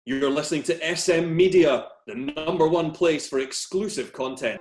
You're listening to SM Media, the #1 place for exclusive content.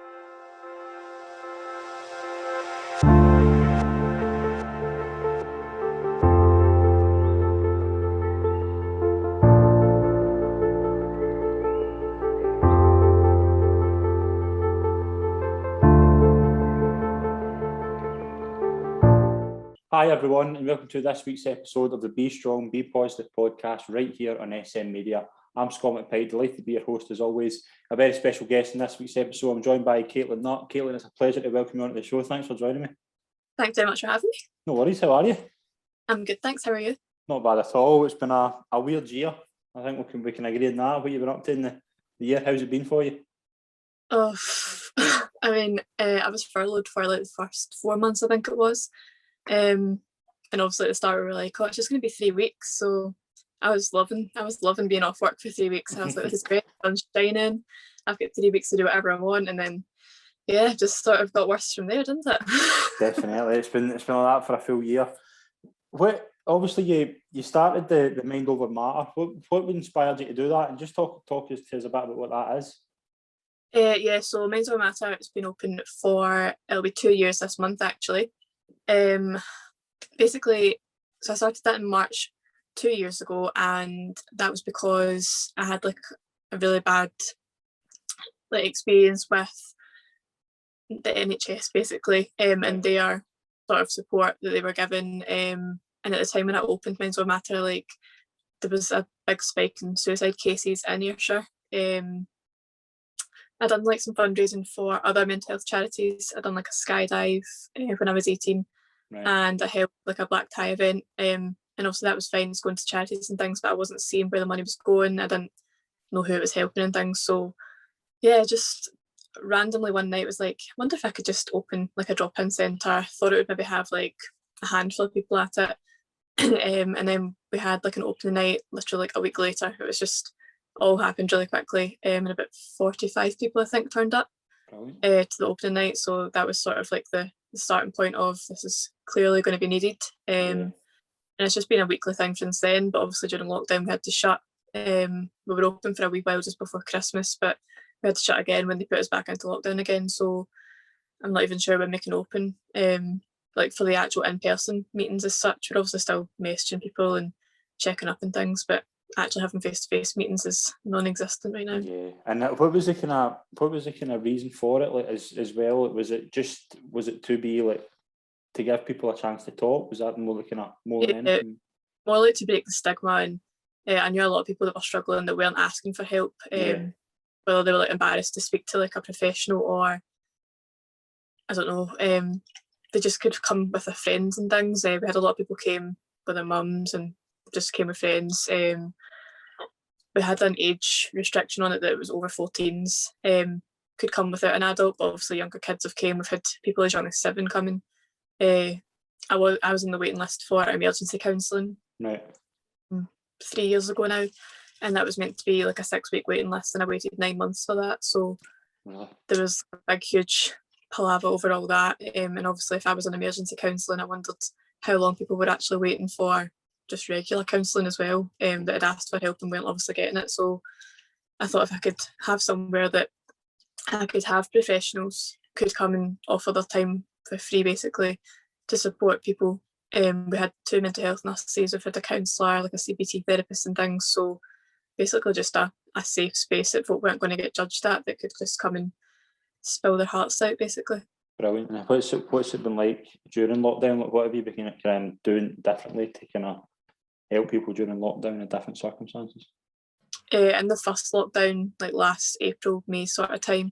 Hi everyone, and welcome to this week's episode of the Be Strong, Be Positive podcast right here on SM Media. I'm Scott McPike, delighted to be your host as always. A very special guest in this week's episode. I'm joined by Caitlin Nutt. Caitlin, it's a pleasure to welcome you onto the show. Thanks for joining me. Thanks very much for having me. No worries, how are you? I'm good, thanks. How are you? Not bad at all. It's been a weird year. I think we can agree on that. What you've been up to in the year, how's it been for you? Oh, I was furloughed for like the first 4 months, I think it was. And obviously at the start we were like, oh, it's just going to be 3 weeks. So I was loving being off work for 3 weeks. I was like, this is great, sun's shining. I've got 3 weeks to do whatever I want. And then, yeah, just sort of got worse from there, didn't it? Definitely. It's been like that for a full year. Obviously you started the Mind Over Matter. What inspired you to do that? And just talk to us a bit about what that is. So Mind Over Matter, it's been open it'll be 2 years this month actually. Basically, so I started that in March 2 years ago, and that was because I had like a really bad experience with the NHS basically, and their sort of support that they were given. And at the time when I opened Mind Over Matter, like there was a big spike in suicide cases in Ayrshire. I'd done like some fundraising for other mental health charities. I'd done like a skydive when I was 18. Right. And I helped like a black tie event, and obviously that was fine, it's going to charities and things, but I wasn't seeing where the money was going. I didn't know who it was helping and things. So yeah, just randomly one night was like, I wonder if I could just open like a drop-in centre. I thought it would maybe have like a handful of people at it. And then we had like an opening night literally like a week later. It was just all happened really quickly, and about 45 people I think turned up to the opening night. So that was sort of like the starting point of this is clearly going to be needed. And it's just been a weekly thing since then, but obviously during lockdown we had to shut. We were open for a wee while just before Christmas, but we had to shut again when they put us back into lockdown again. So I'm not even sure when we can open like for the actual in-person meetings as such. We're obviously still messaging people and checking up and things, but actually having face-to-face meetings is non-existent right now. Yeah, and what was the kind of reason for it, like as well? Was it to be like to give people a chance to talk? Was that more than anything? More like to break the stigma, and I knew a lot of people that were struggling that weren't asking for help, whether they were like embarrassed to speak to like a professional, or I don't know, they just could come with their friends and things. We had a lot of people came with their mums and just came with friends. We had an age restriction on it that it was over 14s. Could come without an adult, but obviously younger kids have came. We've had people as young as 7 coming. I was on the waiting list for emergency counselling 3 years ago now, and that was meant to be like a 6-week waiting list, and I waited 9 months for that. So there was a big, huge palaver over all that. And obviously if I was on emergency counselling, I wondered how long people were actually waiting for just regular counselling as well, that had asked for help and weren't obviously getting it. So I thought if I could have somewhere that I could have professionals could come and offer their time for free basically to support people. We had 2 mental health nurses, we've had a counsellor, like a CBT therapist and things. So basically just a safe space that folk weren't going to get judged at, that could just come and spill their hearts out basically. Brilliant. And what's it been like during lockdown? Like, what have you been doing differently to kind of help people during lockdown in different circumstances? In the first lockdown, like last April, May sort of time,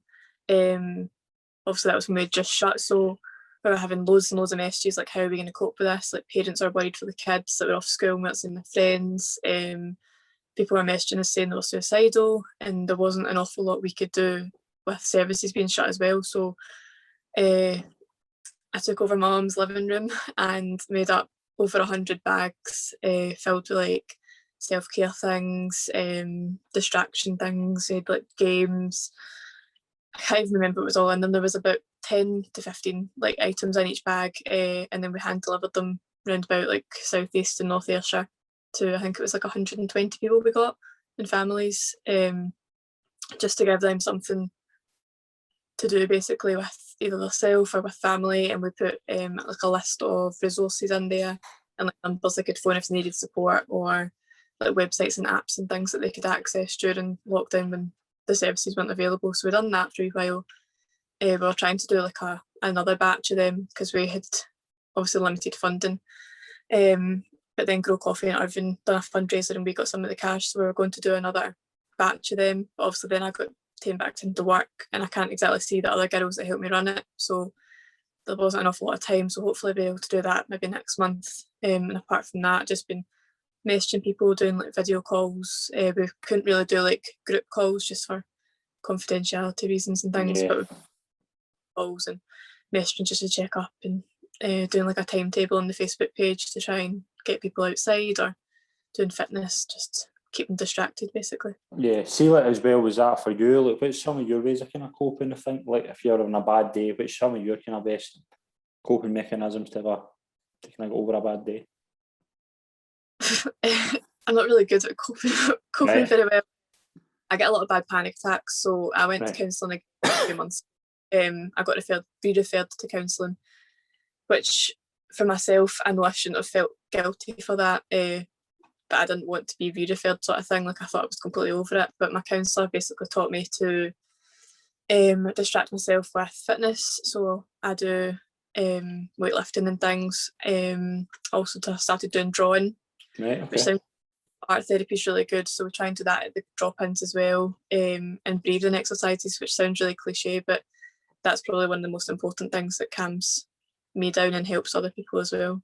obviously that was when we had just shut, so we were having loads and loads of messages like, how are we going to cope with this? Like, parents are worried for the kids that were off school and weren't seeing their friends. People were messaging us saying they were suicidal, and there wasn't an awful lot we could do with services being shut as well. So I took over my mum's living room and made up over 100 bags filled with like self-care things, distraction things. We had like games. I can't even remember what was all in them. There was about 10 to 15 like items in each bag, and then we hand delivered them round about like South East and North Ayrshire to, I think it was like 120 people we got. and families, just to give them something to do basically with either themselves or with family. And we put like a list of resources in there, and like numbers they could phone if they needed support, or like websites and apps and things that they could access during lockdown when the services weren't available. So we done that for a while. We were trying to do like another batch of them because we had obviously limited funding. But then Grow Coffee and Irvine done a fundraiser and we got some of the cash, so we were going to do another batch of them. But obviously then I got taken back into work and I can't exactly see the other girls that helped me run it, so there wasn't an awful lot of time. So hopefully I'll be able to do that maybe next month. And apart from that, just been messaging people, doing like video calls. We couldn't really do like group calls just for confidentiality reasons and things, but calls and messaging just to check up, and doing like a timetable on the Facebook page to try and get people outside, or doing fitness, just keep them distracted basically. Yeah, see, like as well, was that for you? Like, what's some of your ways of kind of coping? I think, like, if you're having a bad day, what's some of your kind of best coping mechanisms to kind of get over a bad day? I'm not really good at coping Right. very well. I get a lot of bad panic attacks, so I went Right. to counselling a few months. I got referred to counselling, which for myself, I know I shouldn't have felt guilty for that, but I didn't want to be re-referred sort of thing. Like, I thought I was completely over it, but my counsellor basically taught me to distract myself with fitness. So I do weightlifting and things. Also started doing drawing, Right, which okay. sounds art therapy is really good, so we try and do that at the drop-ins as well, and breathing exercises, which sounds really cliche, but that's probably one of the most important things that calms me down and helps other people as well.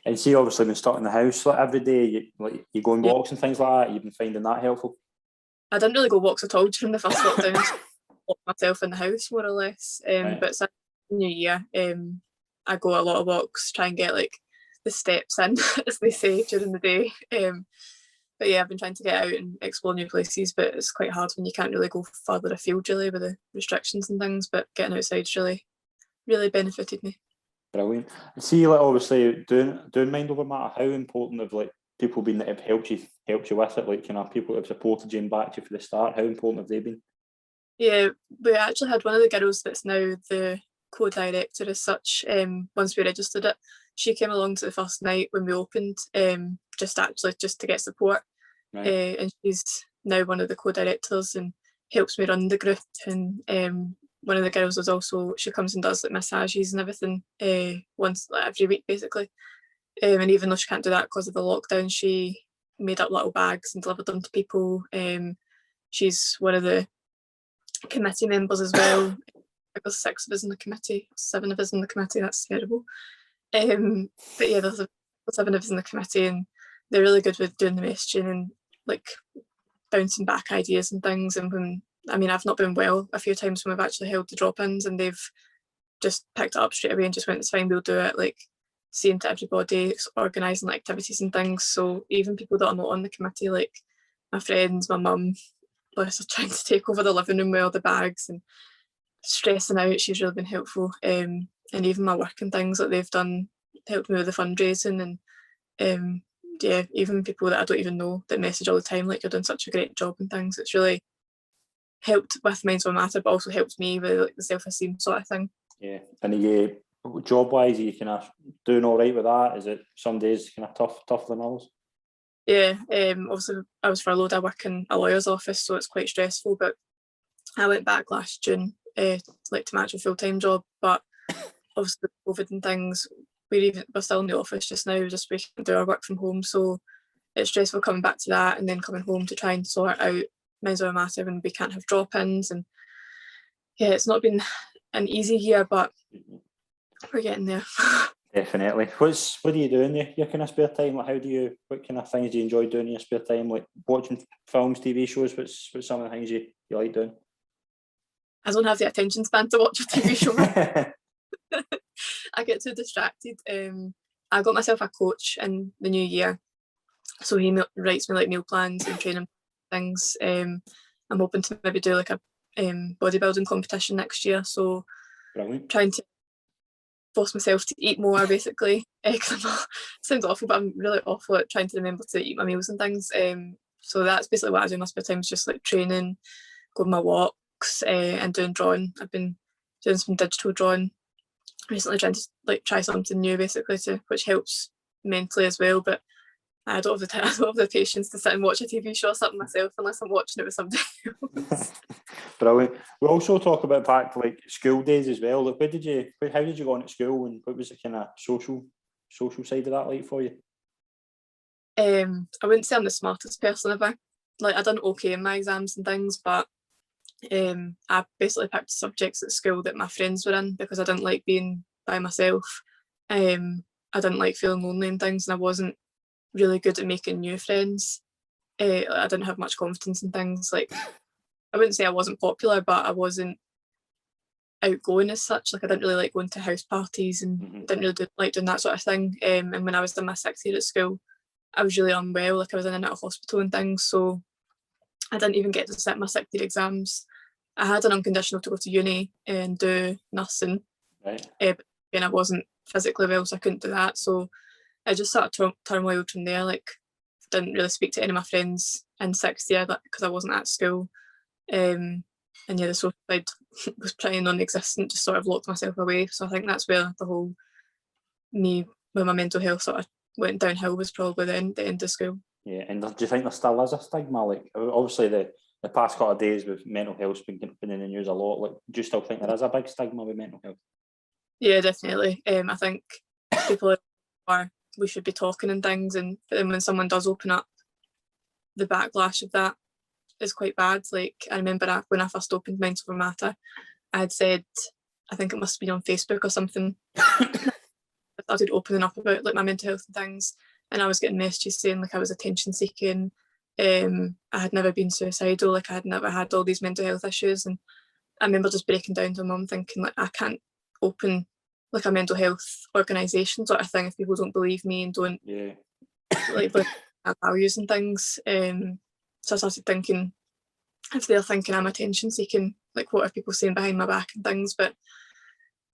And see, obviously, been stuck in the house like every day, you go on walks and things like that. You've been finding that helpful? I didn't really go walks at all during the first lockdown. So I locked myself in the house more or less. Right. But since the new year, I go a lot of walks, try and get like the steps in, as they say, during the day. But yeah, I've been trying to get out and explore new places, but it's quite hard when you can't really go further afield really with the restrictions and things. But getting outside's really benefited me. Brilliant. And see, like, obviously, doing Mind Over Matter, how important have like people been that have helped you with it? Like, kind of people that have supported you and backed you for the start. How important have they been? Yeah, we actually had one of the girls that's now the co-director as such. Once we registered it, she came along to the first night when we opened, just to get support. Right. And she's now one of the co-directors and helps me run the group. And one of the girls is also, she comes and does like massages and everything once, like, every week basically. And even though she can't do that because of the lockdown, she made up little bags and delivered them to people. She's one of the committee members as well. There's 6 of us in the committee, 7 of us in the committee. That's terrible. But yeah, there's 7 of us in the committee, and they're really good with doing the messaging and like bouncing back ideas and things. And when, I mean, I've not been well a few times when we've actually held the drop-ins, and they've just picked it up straight away and just went, it's fine, we'll do it. Like, saying to everybody, organising activities and things. So even people that are not on the committee, like my friends, my mum, bless her, trying to take over the living room with all the bags and stressing out, she's really been helpful. And even my work and things that they've done helped me with the fundraising. And yeah, even people that I don't even know that message all the time, like, you're doing such a great job and things. It's really helped with Minds Will Matter, but also helped me with like the self-esteem sort of thing. Yeah. And job-wise, are you kind of doing all right with that? Is it some days kind of tougher than others? Yeah, obviously I was furloughed. I work in a lawyer's office, so it's quite stressful, but I went back last June to match a full-time job, but obviously COVID and things, we're still in the office just now, just we can do our work from home, so it's stressful coming back to that and then coming home to try and sort out Minds Will Matter when we can't have drop-ins. And yeah, it's not been an easy year, but we're getting there. Definitely. What do you do in your kind of spare time? Like, what kind of things do you enjoy doing in your spare time? Like watching films, TV shows. What's some of the things you like doing? I don't have the attention span to watch a TV show. I get too distracted. I got myself a coach in the new year, so he writes me like meal plans and training things. I'm hoping to maybe do like a bodybuilding competition next year, so Brilliant. Trying to force myself to eat more basically, because it sounds awful, but I'm really awful at trying to remember to eat my meals and things. So that's basically what I do in my spare time, is just like training, going my walks, and doing drawing. I've been doing some digital drawing recently, trying to like try something new basically, which helps mentally as well. But I don't have I don't have the patience to sit and watch a TV show or something myself unless I'm watching it with somebody else. Brilliant. We also talk about back to like school days as well. Like, how did you go on at school, and what was the kind of social side of that like for you? I wouldn't say I'm the smartest person ever. Like, I done okay in my exams and things, but I basically picked subjects at school that my friends were in because I didn't like being by myself. I didn't like feeling lonely and things, and I wasn't really good at making new friends. I didn't have much confidence in things. Like, I wouldn't say I wasn't popular, but I wasn't outgoing as such. Like, I didn't really like going to house parties and didn't really like doing that sort of thing. And when I was in my 6th year at school, I was really unwell. Like, I was in and out of hospital and things, so I didn't even get to sit my 6th year exams. I had an unconditional to go to uni and do nursing, right. But again, I wasn't physically well, so I couldn't do that. So I just sort of turmoiled from there. Like, didn't really speak to any of my friends in 6th year because I wasn't at school. And yeah, the social side was pretty non-existent, just sort of locked myself away. So I think that's where the whole me with my mental health sort of went downhill, was probably the end of school. Yeah, and do you think there still is a stigma? Like, obviously the past couple of days with mental health been in the news a lot. Like, do you still think there is a big stigma with mental health? Yeah, definitely. I think people are, we should be talking and things, and then when someone does open up, the backlash of that is quite bad. Like, I remember when I first opened Mental for Matter, I had said, I think it must have been on Facebook or something, I started opening up about like my mental health and things, and I was getting messages saying like I was attention seeking. I had never been suicidal, like I had never had all these mental health issues, and I remember just breaking down to my mum thinking like I can't open like a mental health organisation sort of thing if people don't believe me and don't like believe my values and things. So I started thinking, if they're thinking I'm attention seeking, like what are people saying behind my back and things? But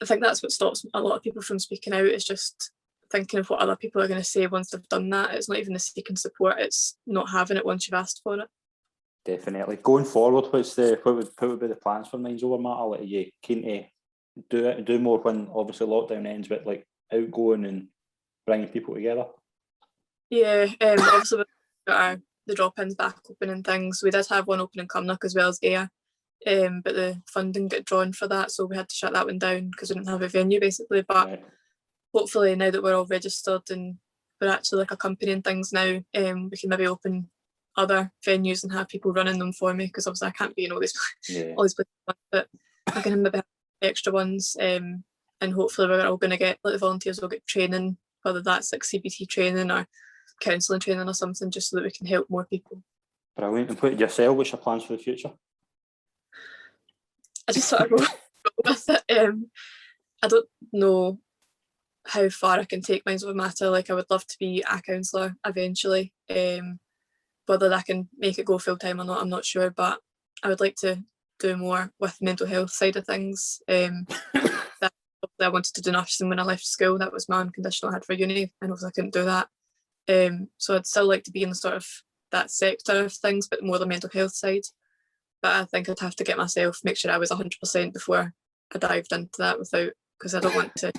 I think that's what stops a lot of people from speaking out, is just thinking of what other people are going to say once they've done that. It's not even the seeking support, it's not having it once you've asked for it. Definitely. Going forward, what would be the plans for Minds Over Matter? Like, are you keen to do more when obviously lockdown ends, but like outgoing and bringing people together? Yeah, obviously we've got the drop-ins back open and things. We did have one open in Cumnock as well as Ayr, but the funding got drawn for that, so we had to shut that one down because we didn't have a venue basically. But hopefully now that we're all registered and we're actually like a company and things now, we can maybe open other venues and have people running them for me, because obviously I can't be in all these places, but I can maybe have extra ones, and hopefully we're all going to get, like the volunteers will get training, whether that's like CBT training or counselling training or something, just so that we can help more people. Brilliant. And put yourself, what's your plans for the future? I just sort of go with it. I don't know how far I can take Minds Over Matter. Like, I would love to be a counsellor eventually. Whether I can make it go full time or not, I'm not sure, but I would like to do more with the mental health side of things. That I wanted to do nursing when I left school. That was my unconditional I had for uni, and obviously I couldn't do that. So I'd still like to be in the sort of that sector of things, but more the mental health side. But I think I'd have to get myself, make sure I was 100% before I dived into that, because I don't want to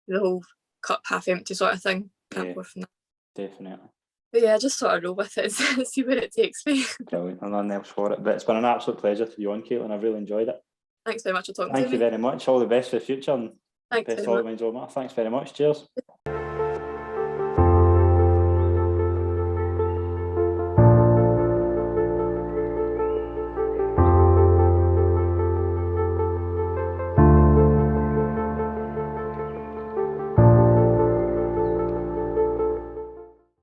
the whole cup half empty sort of thing. Can't go from that. Definitely. But yeah, just sort of roll with it and see where it takes me. Brilliant. And nothing else for it. But it's been an absolute pleasure to be on, Caitlin. I've really enjoyed it. Thanks very much for talking to me. Thank you very much. All the best for the future, and Thanks best very of all, Minds Over Matter. Thanks very much. Cheers.